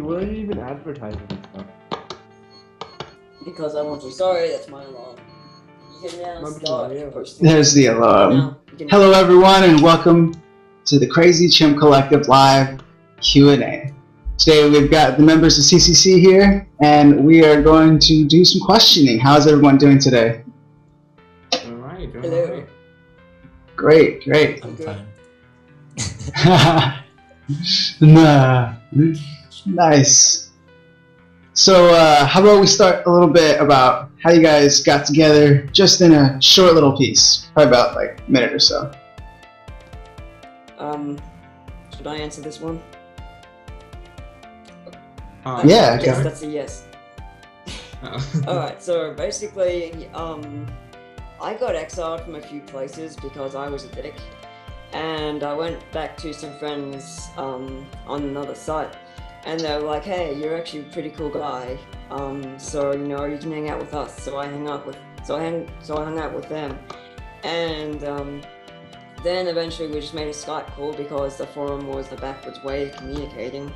Why are you even advertising this stuff? Because I want to. Sorry, that's my alarm. You can now start posting. There's the alarm. Hello everyone and welcome to the Crazy Chimp Collective Live Q&A. Today we've got the members of CCC here and we are going to do some questioning. How's everyone doing today? Alright, Hello. Great. I'm fine. Nah. Nice. So how about we start a little bit about how you guys got together, just in a short little piece, probably about like a minute or so. Should I answer this one? Yeah, Yes, okay. that's a yes. Alright, so basically, I got exiled from a few places because I was a dick. And I went back to some friends on another site. And they were like, hey, you're actually a pretty cool guy. So you can hang out with us. So I hung out with them. And then eventually we just made a Skype call because the forum was the backwards way of communicating.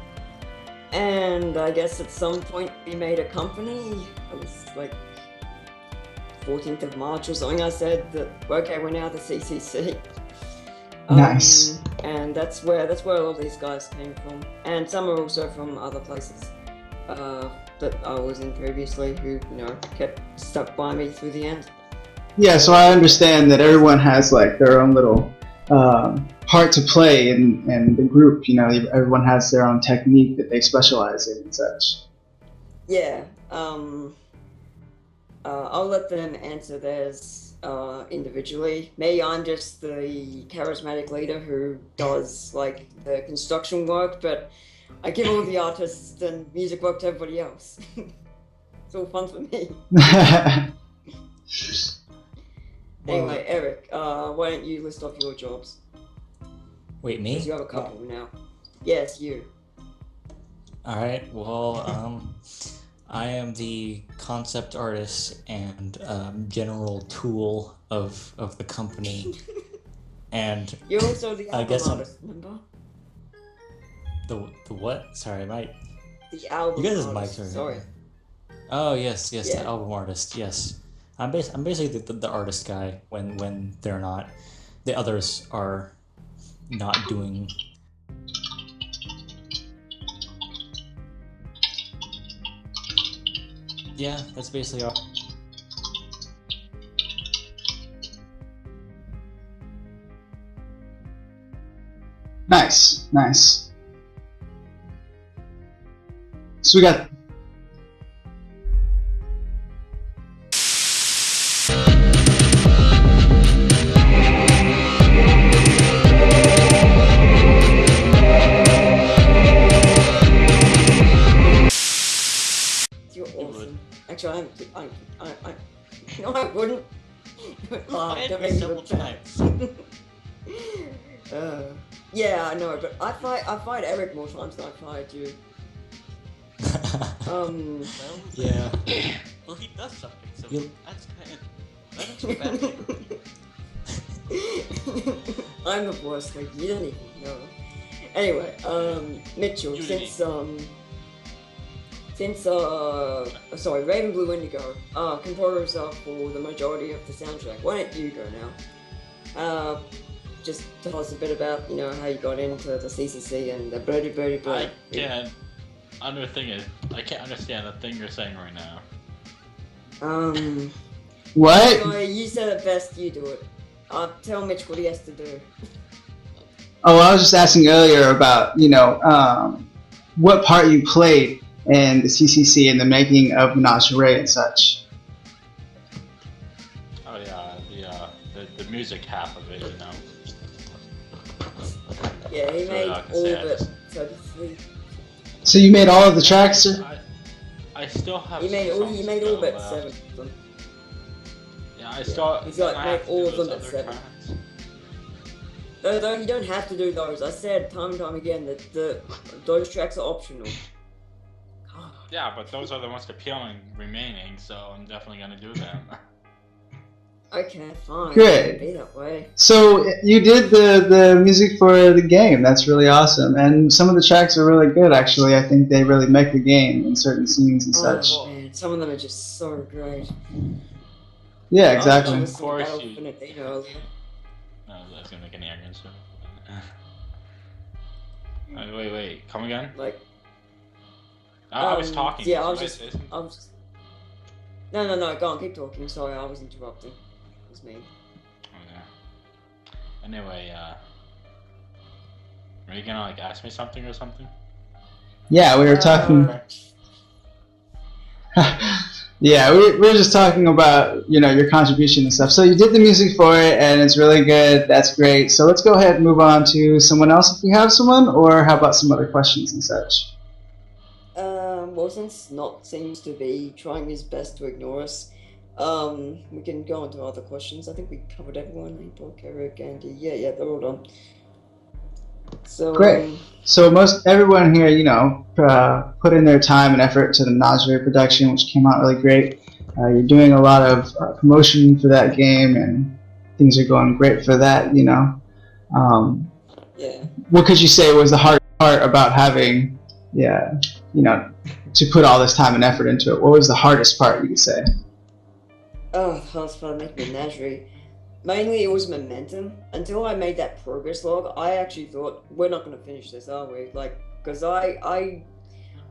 And I guess at some point we made a company. It was like 14th of March or something. I said that, okay, we're now the CCC. Nice. And that's where a lot of these guys came from. And some are also from other places that I was in previously who, kept stuck by me through the end. Yeah, so I understand that everyone has like their own little part to play in the group. Everyone has their own technique that they specialize in and such. Yeah. I'll let them answer theirs individually. Me, I'm just the charismatic leader who does like the construction work, but I give all the artists and music work to everybody else. It's all fun for me. Anyway, Eric, why don't you list off your jobs? Wait, me? Because you have a couple now. Yes, you. Alright, well, I am the concept artist and general tool of the company. And You're also the I album guess artist, remember? the what? Sorry, The album you guys' artist. mics are Sorry. Oh yes, Yeah. the album artist. Yes, I'm basically the artist guy when they're not. The others are not doing. Yeah, that's basically all. Nice. So we got. You're awesome. Actually, no, I wouldn't. Don't make me look bad. Yeah, I know, but I fight Eric more times than I fight you. Yeah. Well, he does something, so You- that's a bad thing. I'm the boss, like you don't even know. Anyway, Mitchell, Unity. since Raven Blue Indigo composed for the majority of the soundtrack. Why don't you go now? Just tell us a bit about how you got into the CCC and the birdie. I can't. Another thing is, I can't understand the thing you're saying right now. What? Sorry, you said it best. You do it. Tell Mitch what he has to do. Oh, I was just asking earlier about what part you played in the CCC in the making of Menagerie and such. Oh yeah, the music half of it, Yeah, he So made I can all say of I it. just- So basically, So you made all of the tracks? I still have. he made some all. He songs made to all go but left. 7 of them. Yeah, I still. He's like, I make have to all do of them those at other 7. tracks. Though you don't have to do those. I said time and time again that those tracks are optional. God. Yeah, but those are the most appealing remaining, so I'm definitely gonna do them. Okay, fine. Good. Be that way. So you did the music for the game. That's really awesome. And some of the tracks are really good, actually. I think they really make the game in certain scenes and such. Oh man, some of them are just so great. Yeah, I exactly. was listening Of to course Battle you- for Nadine earlier. No, I was gonna make an arrogance. So. Wait. Come again? Like, I was talking. yeah, I Did was somebody just, say something? I was just. No, go on, keep talking. Sorry, I was interrupting. It was me. Okay. Anyway, are you gonna like ask me something or something? Yeah, we were talking. Yeah, we were just talking about, you know, your contribution and stuff. So you did the music for it, and it's really good. That's great. So let's go ahead and move on to someone else if we have someone, or how about some other questions and such? Well, since Not seems to be trying his best to ignore us, we can go on to other questions. I think we covered everyone. April, Eric, Andy. Yeah, they're all done. So, Great. So most everyone here, you know, put in their time and effort to the Najee production, which came out really great. You're doing a lot of promotion for that game, and things are going great for that, you know. yeah. What could you say was the hard part about having, you know, to put all this time and effort into it? What was the hardest part, you could say? Oh, the hardest part of making Menagerie. Mainly it was momentum. Until I made that progress log, I actually thought, we're not going to finish this, are we? Like, because I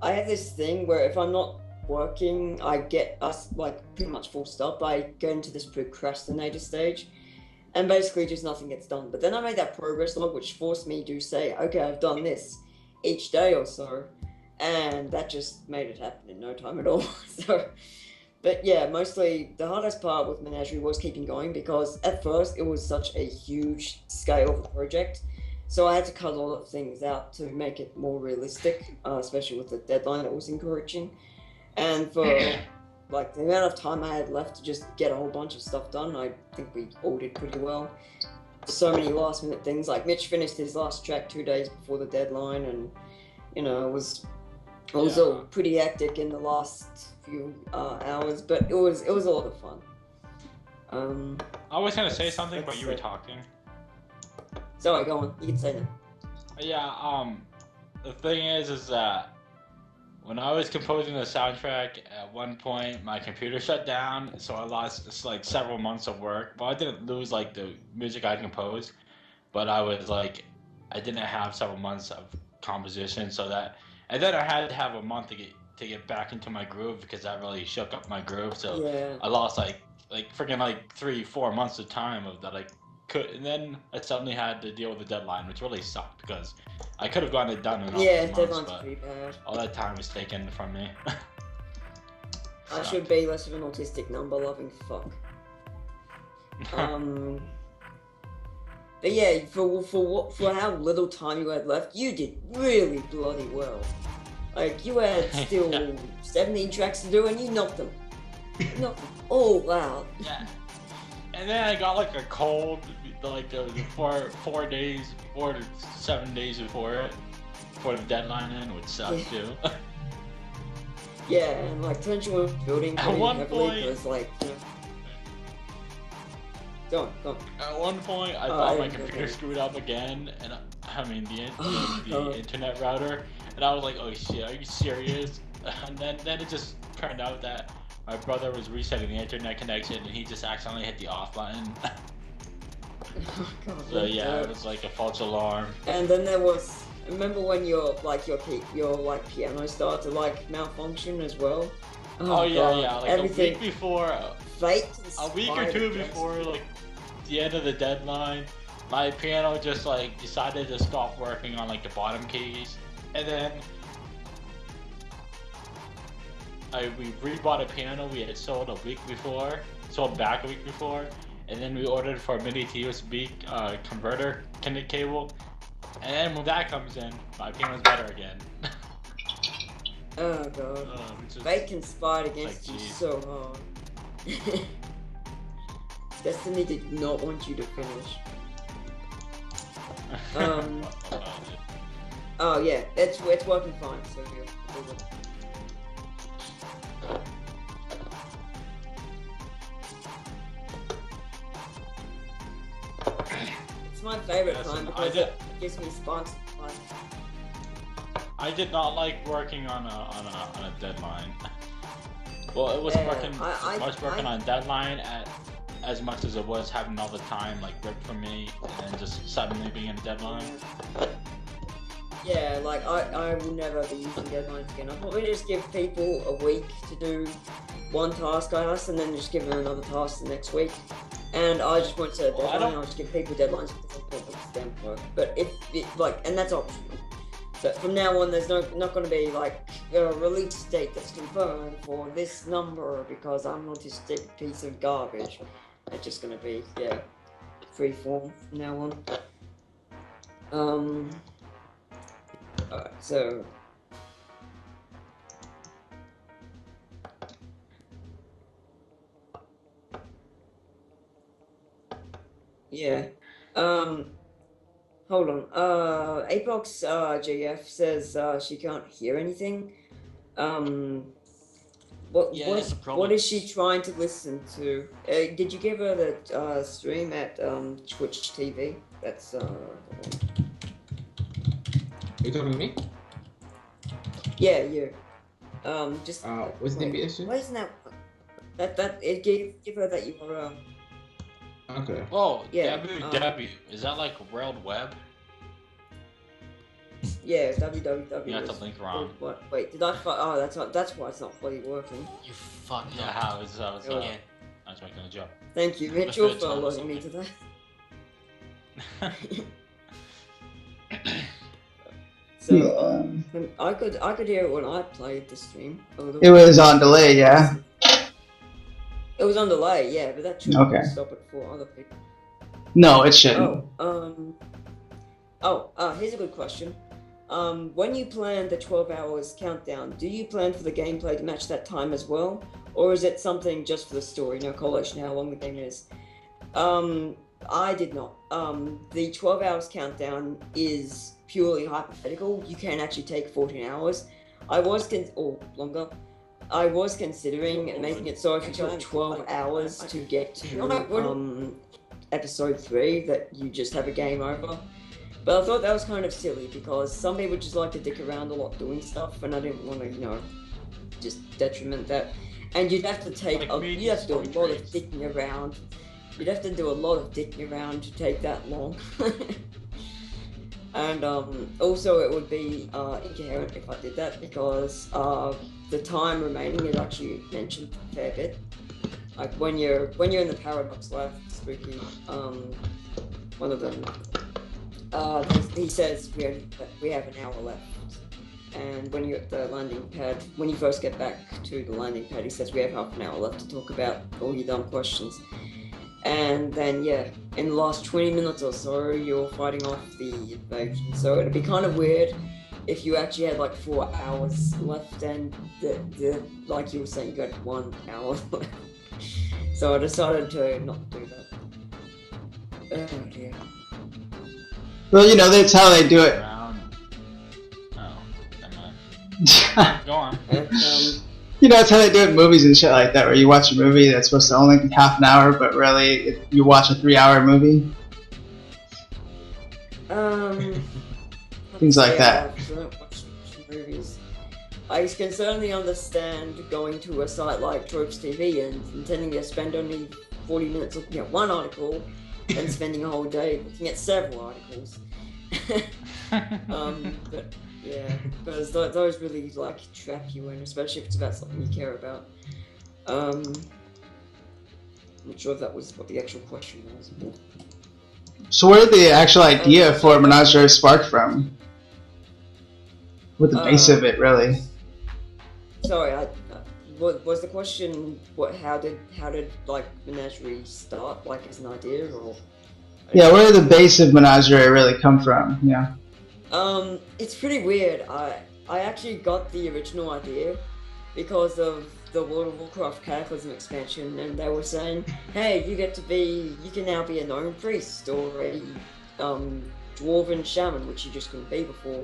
have this thing where if I'm not working, I get us, like, pretty much full stop. I get into this procrastinator stage, and basically just nothing gets done. But then I made that progress log, which forced me to say, okay, I've done this each day or so, and that just made it happen in no time at all. So... But yeah, mostly the hardest part with Menagerie was keeping going, because at first it was such a huge scale of a project. So I had to cut a lot of things out to make it more realistic, especially with the deadline that was encouraging. And for like the amount of time I had left to just get a whole bunch of stuff done, I think we all did pretty well. So many last minute things, like Mitch finished his last track 2 days before the deadline, and you know, it was all pretty hectic in the last few hours, but it was a lot of fun. I was gonna say something, but you were talking. Sorry, go on. You can say that. Yeah. The thing is that when I was composing the soundtrack, at one point my computer shut down, so I lost like several months of work. Well, I didn't lose like the music I composed, but I didn't have several months of composition, and then I had to have a month to get back into my groove, because that really shook up my groove. So Yeah. I lost like freaking like 3-4 months of time of that I could, and then I suddenly had to deal with the deadline, which really sucked, because I could have gotten it done in all Yeah, months, deadline's but pretty bad. all that time was taken from me. I should be less of an autistic number-loving fuck. But yeah, for how little time you had left, you did really bloody well. Like, you had still 17 tracks to do, and you knocked them. Knocked them all out. Yeah. And then I got like a cold, like 4 to 7 days before the deadline in, which sucked too. Yeah, and like Tension was building At pretty one heavily, point- because like, you know... Go on. At one point, I Oh, thought I my didn't get computer that. screwed up again, and the Oh. internet router, and I was like, "Oh shit, are you serious?" And then it just turned out that my brother was resetting the internet connection, and he just accidentally hit the off button. God, So yeah, it was like a false alarm. And then there was, remember when your piano started to like malfunction as well? Oh yeah, God, yeah, like everything. a week before. Fate A week or conspired two against before you. like the end of the deadline, my piano just like decided to stop working on like the bottom keys, and then we rebought a piano we had sold back a week before, and then we ordered for a mini USB converter cable, and then when that comes in, my piano's better again. Oh god. It's just- Fate conspired against like, you geez. so hard. Destiny did not want you to finish. Oh yeah, it's working fine, so you're good. It's my favorite Yes, time and because it gives me sparks of life. I did not like working on a deadline. Well, it was Yeah, working I- on a deadline as much as it was having all the time like ripped from me and then just suddenly being in a deadline. Yeah, like I will never be using deadlines again. I'll probably just give people a week to do one task I ask, and then just give them another task the next week. And I just won't set a Well, I deadline. don't- I'll just give people deadlines because I think them work. But if it, like, and that's optional. So from now on, there's not going to be like a release date that's confirmed for this number because I'm an autistic piece of garbage. It's just going to be free form from now on. Alright, so yeah. Hold on. Apox GF says she can't hear anything. Yeah, that's the problem. What is she trying to listen to? Did you give her the stream at Twitch TV? That's Are you talking to me? yeah, you. Just What's the wait, invitation? why isn't that it give her that URL? Okay. Oh, Yeah, www. Is that like World Web? Yeah, www. You have to link wrong. What? Wait, did I? Oh, that's why it's not fully working. You fucked Yeah, up. how is that? Yeah. I was making a joke. Thank you, Let's Mitchell, do it, for Tom, logging me to that. So I could hear it when I played the stream. It was on delay, yeah. It was on delay, yeah, but that should Okay. stop it for other people. No, it shouldn't. Here's a good question. When you plan the 12 hours countdown, do you plan for the gameplay to match that time as well? Or is it something just for the story, no correlation how long the game is? I did not. The 12 hours countdown is purely hypothetical. You can actually take 14 hours. Or longer. I was considering making it so if you took 12 hours to get to episode 3, that you just have a game over. But I thought that was kind of silly because some people just like to dick around a lot doing stuff, and I didn't want to, just detriment that. And you'd have to take you'd have to do a lot of dicking around. You'd have to do a lot of dicking around to take that long. And also it would be incoherent if I did that because the time remaining is actually mentioned a fair bit. Like when you're in the Paradox Life spooky, one of them, he says we have an hour left. And when you're at the landing pad, when you first get back to the landing pad, he says we have half an hour left to talk about all your dumb questions. And then, in the last 20 minutes or so, you're fighting off the invasion. So it'd be kind of weird if you actually had like 4 hours left and the like you were saying, you had 1 hour left. So I decided to not do that. Oh dear. Well, that's how they do it. Around. Oh, never mind. Go on. And, It's how they do it in movies and shit like that, where you watch a movie that's supposed to only be half an hour, but really you watch a 3-hour movie. Things like that. I don't watch movies. I can certainly understand going to a site like Tropes TV and intending to spend only 40 minutes looking at one article and spending a whole day looking at several articles. But yeah, because those really trap you in, especially if it's about something you care about. I'm not sure if that was what the actual question was. So where did the actual idea for Menagerie spark from? What the base of it, really? Sorry, was the question how did Menagerie start, as an idea, or? Yeah, where did the base of Menagerie really come from? Yeah. It's pretty weird. I actually got the original idea because of the World of Warcraft Cataclysm expansion, and they were saying, hey, you can now be a gnome priest or a dwarven shaman, which you just couldn't be before.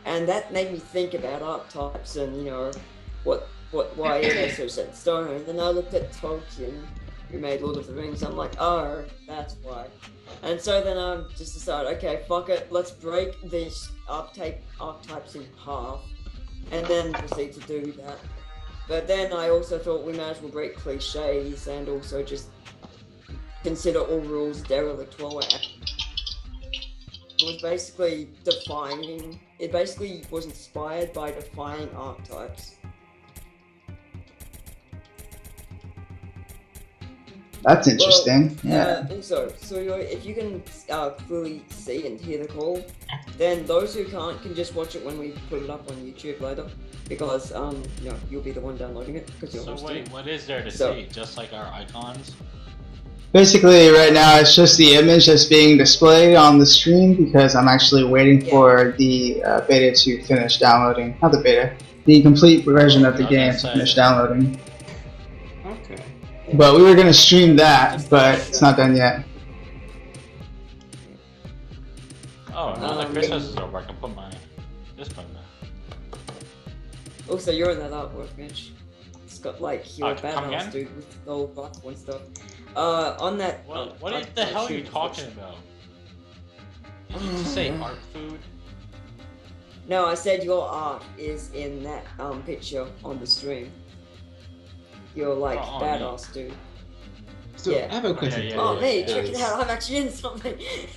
And that made me think about archetypes and, why are they so set in stone. And then I looked at Tolkien, who made Lord of the Rings. I'm like, oh, that's why. And so then I just decided, okay, fuck it, let's break these archetypes in half, and then proceed to do that. But then I also thought we might as well break cliches and also just consider all rules derelict while we're at it. It was basically defining. It basically was inspired by defining archetypes. That's interesting. Yeah. Also, so if you can clearly see and hear the call, then those who can't can just watch it when we put it up on YouTube later, because you'll be the one downloading it because you're So hosting wait, it. what is there to see? Just like our icons? Basically, right now it's just the image that's being displayed on the stream because I'm actually waiting for the beta to finish downloading. Not the beta, the complete version of the game to finish downloading. Okay. But we were gonna stream that, but it's not done yet. Oh, now the Christmas is over. I can put my disc on there. Also, you're in that artwork, Mitch. It's got like your come badass again? dude with the gold buckle and stuff. On that. What the hell are you talking about? Did you just say art food? No, I said your art is in that picture on the stream. You're like Oh, badass dude. So Yeah. I have a question. Yeah, Oh, hey, yeah. check it out! I'm actually in something. Yeah,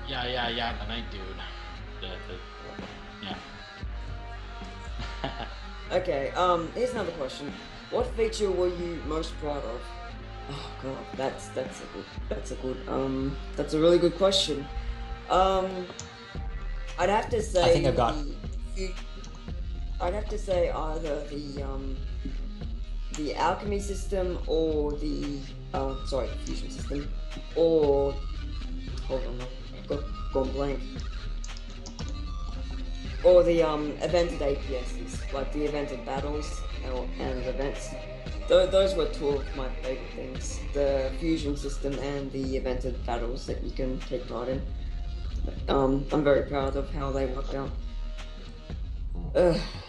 the night dude. Yeah. Okay. Here's another question. What feature were you most proud of? Oh god, that's a really good question. I'd have to say. I think I've got. I'd have to say either the alchemy system or the fusion system, or hold on, I've gone blank. Or the evented APSs, like the evented battles and events. Those were two of my favorite things: the fusion system and the evented battles that you can take part in. I'm very proud of how they worked out.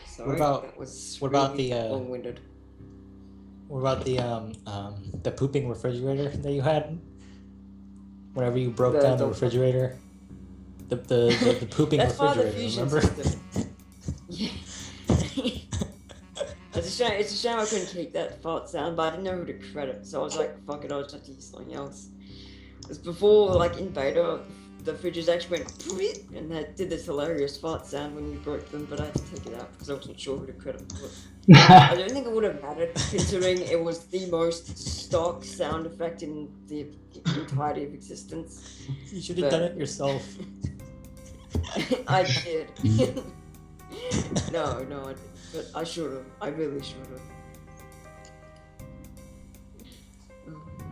Sorry, that was what about really the, long-winded. What about the pooping refrigerator that you had? Whenever you broke down the refrigerator, the pooping That's part of the refrigerator. fusion Remember? system. Yeah. It's a shame I couldn't keep that fart sound, but I didn't know who to credit, so I was like, fuck it, I'll just have to use something else. Because before, like in beta, the fridges actually went "Pwit," and that did this hilarious fart sound when you broke them, but I had to take it out because I wasn't sure who to credit for it. I don't think it would have mattered, considering it was the most stock sound effect in the entirety of existence. You should have done it yourself. I did. No, I didn't. But I should have. I really should have.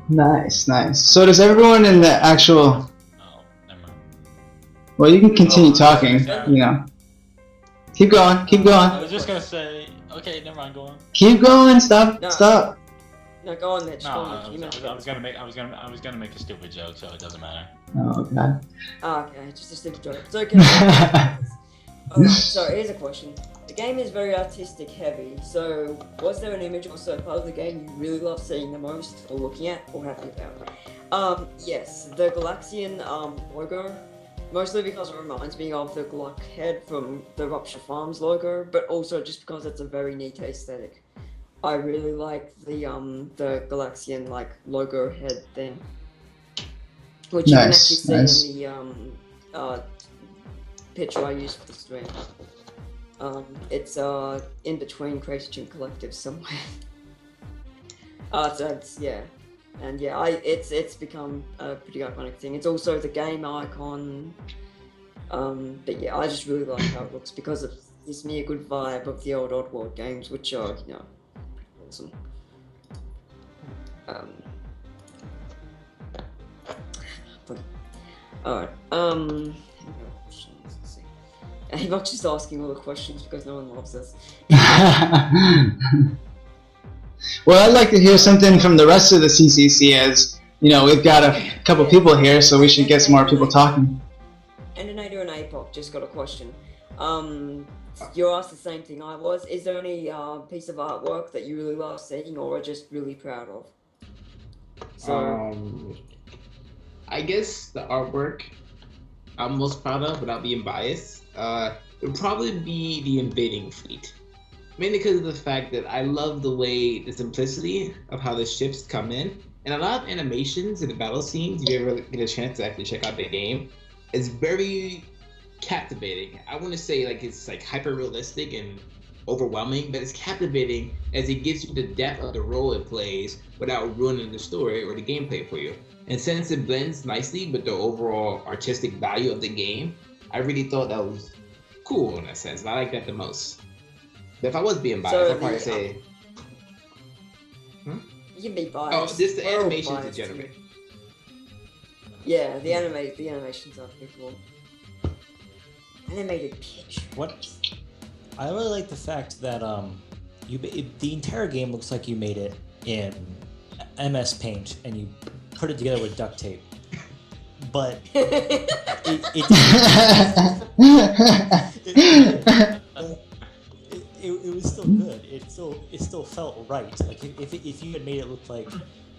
Nice. So does everyone in the actual... Oh, never mind. Well, you can continue talking, you know. Keep going. I was just gonna say, okay, never mind, go on. Keep going, stop. No, go on, Mitch. No, Go on, Mitch. I was gonna make a stupid joke, so it doesn't matter. Oh, God. Ah, okay, just a stupid joke. It's okay. Alright, so here's a question. The game is very artistic heavy, so was there an image or certain part of the game you really love seeing the most, or looking at, or happy about? Yes, the Galaxian logo, mostly because it reminds me of the Glock head from the Rupture Farms logo, but also just because it's a very neat aesthetic. I really like the Galaxian like logo head thing, which you can actually see in the picture I used for the stream. It's in between Crazy Chimp Collective somewhere. So it's, yeah, and yeah, it's become a pretty iconic thing. It's also the game icon. But yeah, I just really like how it looks because it gives me a good vibe of the old Oddworld games, which are awesome. Alright. Evox just asking all the questions because no one loves us. Well, I'd like to hear something from the rest of the CCC, as you know, we've got a couple people here, so we should get some more people talking. And an Apoc just got a question. you're asked the same thing I was. Is there any piece of artwork that you really love seeing or are just really proud of? So, I guess the artwork I'm most proud of, without being biased, would probably be the invading fleet. Mainly because of the fact that I love the way, the simplicity of how the ships come in, and a lot of animations in the battle scenes. If you ever get a chance to actually check out the game, it's very captivating. I want to say like it's like hyper realistic and overwhelming, but it's captivating as it gives you the depth of the role it plays without ruining the story or the gameplay for you. And since it blends nicely with the overall artistic value of the game, I really thought that was cool in that sense. And I like that the most. But if I was being biased, So I'd probably the, say, you can be oh, biased. just the We're all animations in biased general. here. Yeah, the animations are pretty cool. Animated picture. What? I really like the fact that the entire game looks like you made it in MS Paint and you put it together with duct tape. But it was still good. It still felt right. Like if you had made it look like,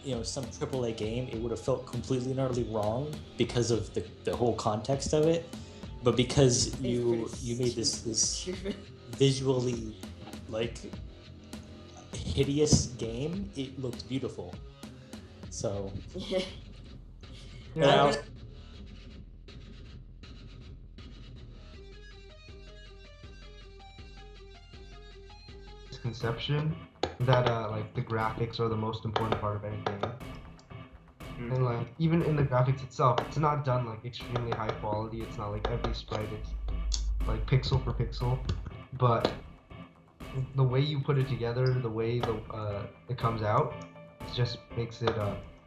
you know, some AAA game, it would have felt completely and utterly wrong because of the whole context of it. But because you made this visually like hideous game, it looked beautiful. So Yeah. now, Misconception that like the graphics are the most important part of any game. And like even in the graphics itself, it's not done like extremely high quality. It's not like every sprite is like pixel for pixel, but the way you put it together, the way it comes out, it just makes it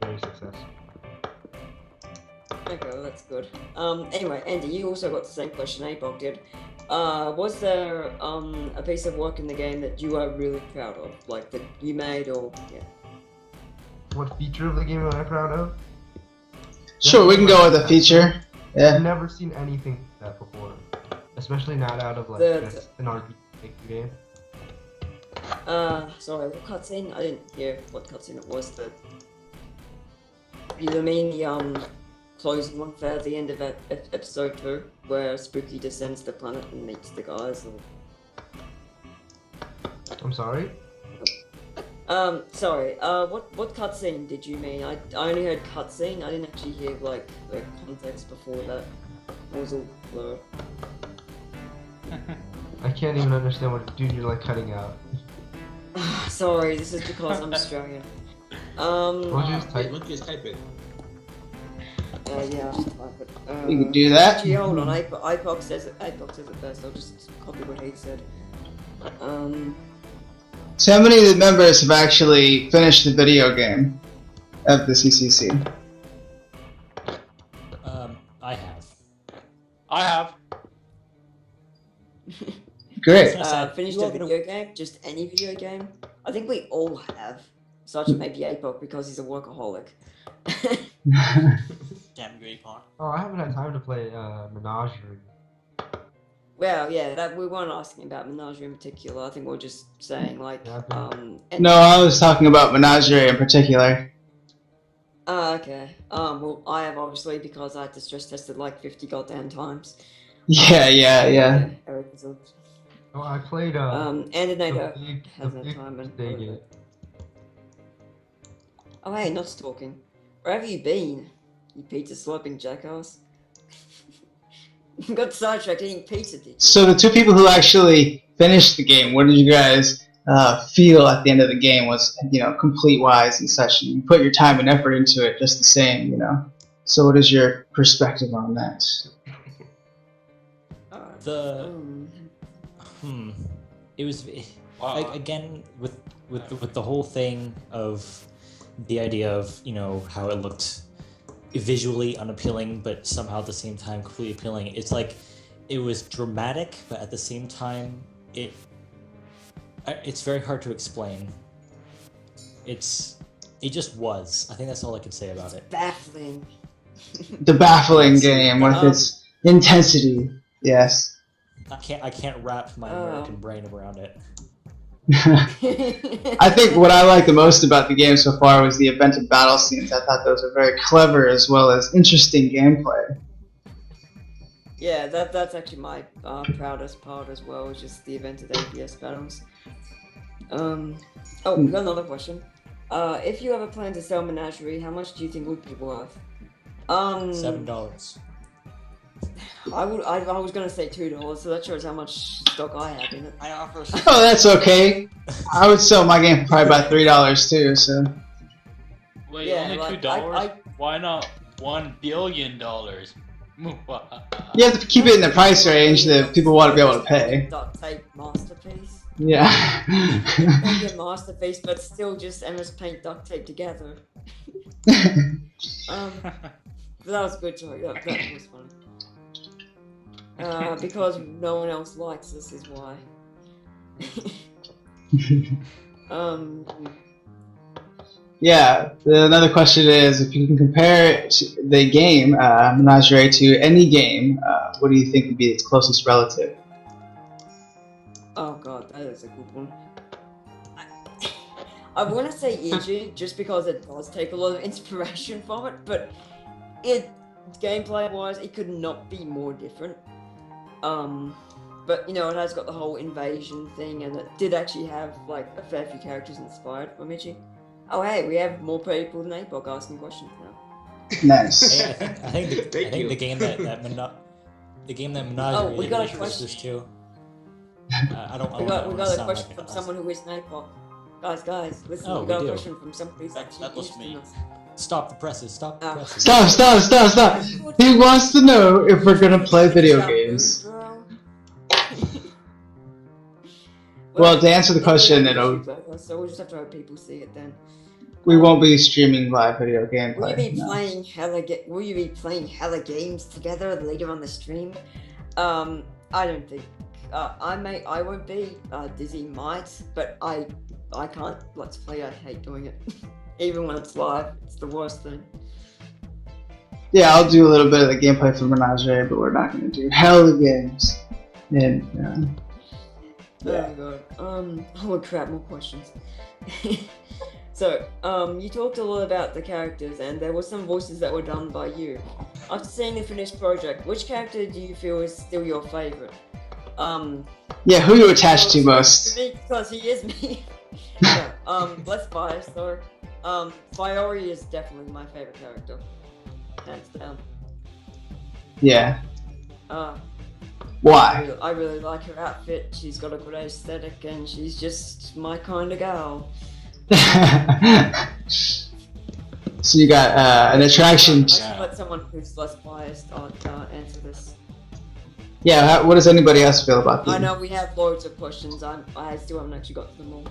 very successful. Okay, well, that's good. Anyway, Andy, you also got the same question APOC did. Was there a piece of work in the game that you are really proud of, like that you made, or yeah? What feature of the game am I proud of? Sure, we can go with a feature. I've Yeah. never seen anything like that before, especially not out of like The- an RPG game. Sorry, what cutscene? I didn't hear what cutscene it was. You mean the closing one for the end of episode 2, where Spooky descends the planet and meets the guys? Or... I'm sorry. Sorry, what cutscene did you mean? I only heard cutscene, I didn't actually hear, like, the context before that. It was all blurred. I can't even understand what dude you're like cutting out. Sorry, this is because I'm Australian. Why don't you just Why type? don't you just type it? Yeah, I'll just type it. You can do that. Actually, hold on, APOC says it first, I'll just copy what he said. So how many of the members have actually finished the video game of the CCC? I have. I have. Great. Finished You a all gonna- video game? Just any video game? I think we all have. Such as maybe APOC because he's a workaholic. Damn great part. Oh, I haven't had time to play Menagerie. Well, yeah, that we weren't asking about Menagerie in particular. I think we we're just saying like, Yeah, No, I was talking about Menagerie in particular. okay. Well, I have obviously because I had to stress test it like 50 goddamn times. Yeah. Eric is a- Oh, I played and Nato the has no big time and. day game. Oh hey, not talking. Where have you been? You pizza slurping jackass. You got sidetracked eating pizza, did you? So the two people who actually finished the game, what did you guys feel at the end of the game? Was, you know, complete wise and such? You put your time and effort into it just the same, you know. So what is your perspective on that? The it was Wow. like again with the whole thing of the idea of, you know, how it looked visually unappealing but somehow at the same time completely appealing. It's like it was dramatic but at the same time it's very hard to explain. It just was. I think that's all I could say about it. Baffling. The baffling game with its intensity. Yes. I can't wrap my American brain around it. I think what I like the most about the game so far was the invented battle scenes. I thought those were very clever as well as interesting gameplay. Yeah, that's actually my proudest part as well, is just the evented APS battles. Oh, we got another question. If you ever plan to sell Menagerie, how much do you think would be worth? $7. I was gonna say $2, so that shows how much stock I have in it. I offer. Oh, that's okay. I would sell my game for probably about $3 too. So Wait, Yeah, only like, $2? Why not $1 billion? you have to keep it in the price range that people want to be able to pay. Duct tape masterpiece. Yeah. Maybe a masterpiece, but still just MS Paint duct tape together. That was a good choice. That was fun. Because no one else likes us is why. Yeah. Another question is, if you can compare the game Menagerie to any game, what do you think would be its closest relative? Oh god, that is a good one. I want to say Iji, just because it does take a lot of inspiration from it, but gameplay-wise, it could not be more different. But you know, it has got the whole invasion thing, and it did actually have like a fair few characters inspired from Iji. Oh hey, we have more people than APOC asking questions now. Nice. Hey, I think the game that Menagerie we got a was question. just too. I don't. We got a sound question like from an someone who is an APOC. Guys, listen, Oh, we got we a do. question from somebody who's actually that was interested in me. us. Stop the presses. Stop the Oh. presses. Stop. He wants to know if we're gonna play video games. Well, to answer the question, so we'll just have to hope people see it then. we won't be streaming live video Will you gameplay. be No. playing hella games together later on the stream? I don't think. I won't be. Dizzy might, but I can't. Let's play. I hate doing it, even when it's live. It's the worst thing. Yeah, I'll do a little bit of the gameplay for Menagerie, but we're not gonna do hella games. And yeah. Oh god. Holy crap! More questions. So, you talked a lot about the characters, and there were some voices that were done by you. After seeing the finished project, which character do you feel is still your favorite? Yeah, who you attached to most? To me, because he is me. No, less biased though. Fiori is definitely my favorite character, hands down. Yeah. I Why? really like her outfit. She's got a good aesthetic, and she's just my kind of gal. So you got an attraction. I should let someone who's less biased answer this. Yeah, what does anybody else feel about I this? know we have loads of questions. I still haven't actually got to them all.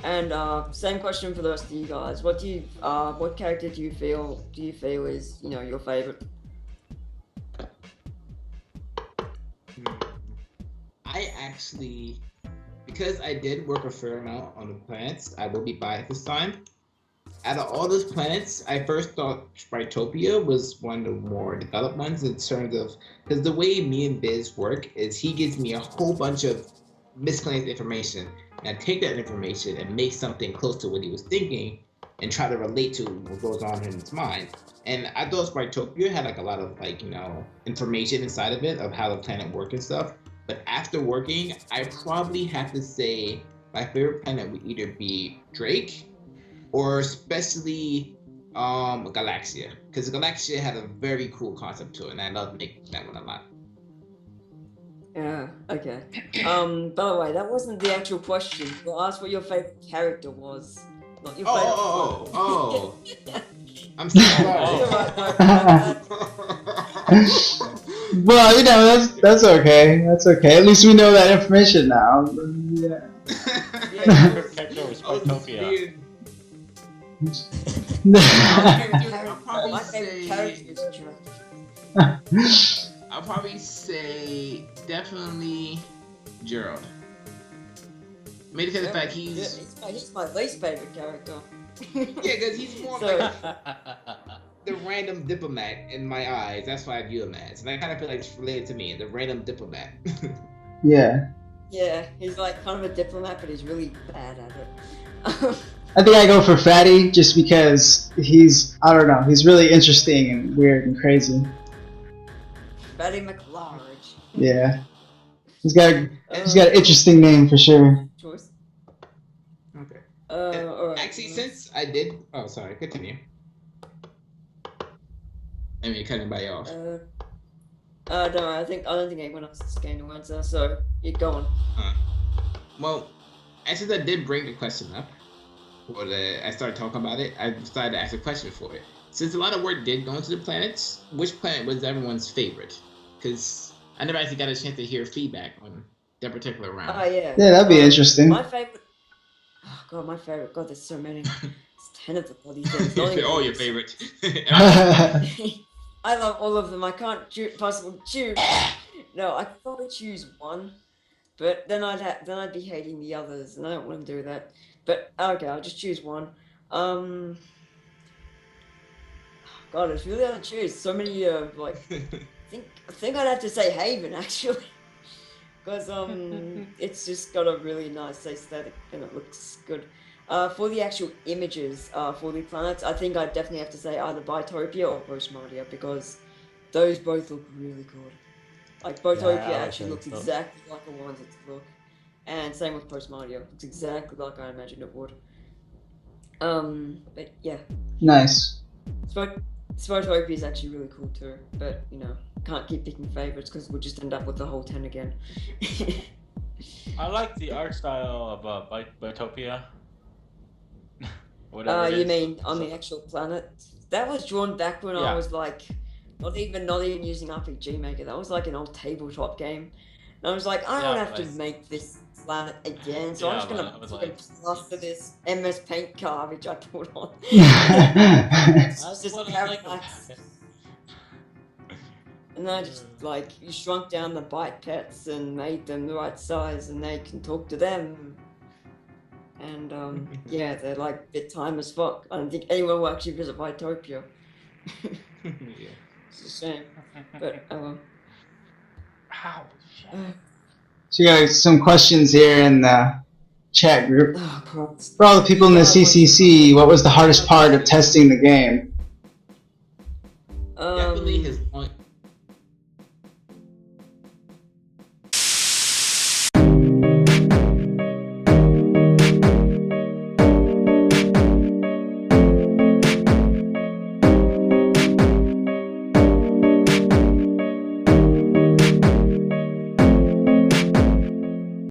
And same question for the rest of you guys. What character do you feel is your favorite? I actually, because I did work a fair amount on the planets, I will be biased this time. Out of all those planets, I first thought Spritopia was one of the more developed ones in terms of, because the way me and Biz work is he gives me a whole bunch of miscellaneous information, and I take that information and make something close to what he was thinking and try to relate to what goes on in his mind. And I thought Spritopia had like a lot of information inside of it of how the planet worked and stuff. But after working, I probably have to say my favorite planet would either be Drake or especially Galaxia, because Galaxia had a very cool concept to it, and I love making that one a lot. Yeah. Okay. By the way, that wasn't the actual question. You asked what your favorite character was, not your favorite. Oh. I'm so sorry. Well, that's okay. That's okay. At least we know that information now. Yeah. Favorite character was Oh, Spritopia. dude. My favorite character is Drake. I'll probably say definitely Gerald. Maybe because of the fact he's my least favorite character. because he's more So- like the random diplomat in my eyes. That's why I view him as, and I kind of feel like it's related to me, the random diplomat. Yeah. Yeah, he's like kind of a diplomat, but he's really bad at it. I think I go for Fatty just because he's, I don't know, he's really interesting and weird and crazy. Fatty McLarge. Yeah. He's got an interesting name for sure. Choice. Okay. Alright. Actually, since I did, oh sorry, continue. I mean, cut anybody off. No, I don't think anyone else is going to answer, so you're going. Well, and since I did bring the question up, I started talking about it, I decided to ask a question for it. Since a lot of work did go into the planets, which planet was everyone's favorite? Because I never actually got a chance to hear feedback on that particular round. Oh, yeah. Yeah, that'd be interesting. My favorite. Oh, God, my favorite. God, there's so many. It's 10 of the bloody things. All your favorite. I love all of them. I can't possibly choose. No, I could probably choose one, but then I'd be hating the others, and I don't want to do that. But okay, I'll just choose one. God, it's really hard to choose. So many like. I think I'd have to say Haven actually, because it's just got a really nice aesthetic and it looks good. For the actual images for the planets, I think I'd definitely have to say either Bytopia or Postmardia because those both look really good. Like Bytopia actually looks exactly like I wanted it to look, and same with Postmardia. Looks exactly like I imagined it would. But yeah. Nice. Bytopia is actually really cool too, but you know, can't keep picking favorites because we'll just end up with the whole 10 again. I like the art style of Bytopia. Whatever. You mean on the actual planet? That was drawn back when I was like, not even using RPG Maker. That was like an old tabletop game, and I was like, I don't have to make this planet again, so I'm just gonna plaster this MS Paint garbage I put on. It's just paradise. And I just like you shrunk down the bite pets and made them the right size, and they can talk to them. And yeah, they're like a bit time as fuck. I don't think anyone will actually visit Bytopia. Yeah. It's a shame, but Ow. So you got some questions here in the chat group. Oh, God. For all the people in the CCC, what was the hardest part of testing the game? Definitely his